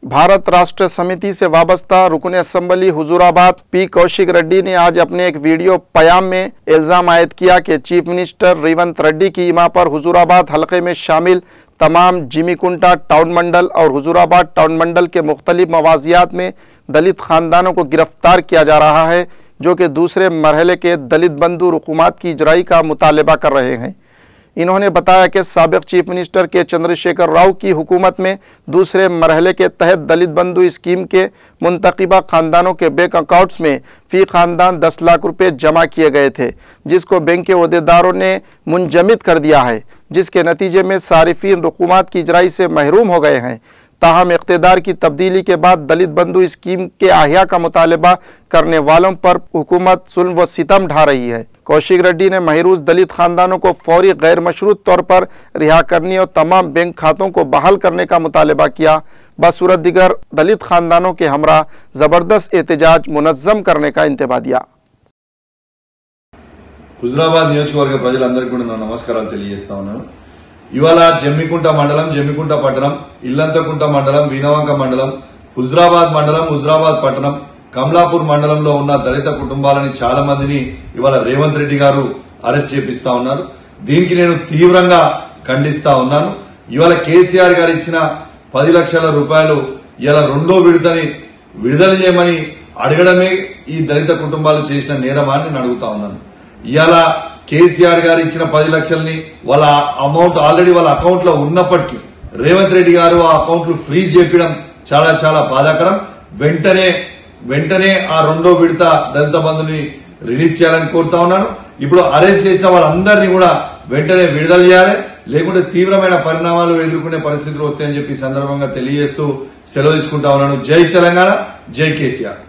भारत राष्ट्र समिति से वाबस्ता रुकन असम्बली हुजूराबाद पी कौशिक रेड्डी ने आज अपने एक वीडियो पयाम में इल्ज़ाम आयद किया कि चीफ मिनिस्टर रेवंत रेड्डी की इमा पर हुजूराबाद हलके में शामिल तमाम जिमीकुंटा टाउन मंडल और हुजूराबाद टाउन मंडल के मुख्तलिफ मवाजियात में दलित ख़ानदानों को गिरफ्तार किया जा रहा है, जो कि दूसरे मरहले के दलित बंधु हुकूमत की इजराई का मुतालबा कर रहे हैं। इन्होंने बताया कि साबिक़ चीफ मिनिस्टर के चंद्रशेखर राव की हुकूमत में दूसरे मरहले के तहत दलित बंधु स्कीम के मुंतखबा ख़ानदानों के बैंक अकाउंट्स में फ़ी ख़ानदान 10 लाख रुपए जमा किए गए थे, जिसको बैंक के अहदेदारों ने मुंजमद कर दिया है, जिसके नतीजे में सारिफीन हुकूमत की इजराई से महरूम हो गए हैं। ताहम इक़्तिदार की तब्दीली के बाद दलित बंधु स्कीम के आहिया का मुतालबा करने वालों पर हुकूमत जुल्म व सितम ढा रही है। कौशिक रेड्डी ने महरूज दलित खानदानों को फौरी गैर मशरूत तौर पर रिहा करने और तमाम बैंक खातों को बहाल करने का मुतालबा किया। बसूरत दिगर दलित खानदानों के हमरा ज़बरदस्त एहतजाज मुनज़्ज़म करने का इंतबा दिया। హుజూరాబాద్ నియోజకవర్గ ప్రజలందరికీ కూడా నా నమస్కారాలు తెలియజేస్తా ఉన్నాను। ఇవాళ జమ్మికుంట మండలం, జమ్మికుంట పట్టణం, ఇల్లంతకుంట మండలం, వీణవంక మండలం, హుజూరాబాద్ మండలం, హుజూరాబాద్ పట్టణం, కమలాపూర్ మండలంలో ఉన్న దళిత కుటుంబాలని చాలా మందిని ఇవాళ రేవంత్ రెడ్డి గారు అరెస్ట్ చేపిస్తా ఉన్నారు। దీనికి నేను తీవ్రంగా ఖండిస్తా ఉన్నాను। ఇవాళ కేసీఆర్ గారు ఇచ్చిన 10 లక్షల రూపాయలు ఇవాళ రెండో విడతని విడుదల చేయమని అడగడమే ఈ దళిత కుటుంబాలు చేసిన నేరమా అని నేను అడుగుతా ఉన్నాను। ఇవాళ కేసీఆర్ గారు ఇచ్చిన 10 లక్షల్ని వాళ్ళ అమౌంట్ ఆల్రెడీ వాళ్ళ అకౌంట్ లో ఉన్నప్పటికీ రేవంత్ రెడ్డి గారు ఆ అకౌంట్లు ఫ్రీజ్ చేయడం చాలా చాలా బాధాకరం। వెంటనే ఆ రెండో విడత దళిత బంధుని రిలీజ్ చేయాలని కోరుతా ఉన్నాను। ఇప్పుడు అరెస్ట్ చేసిన వాళ్ళందరినీ కూడా వెంటనే విడుదల చేయాలి, లేకుంటే తీవ్రమైన పరిణామాలు ఎదుర్కొనే పరిస్థితులు వస్తాయని చెప్పి సందర్భంగా తెలియజేస్తూ సెలవు తీసుకుంటా ఉన్నాను। జై తెలంగాణ, జై కేసీఆర్।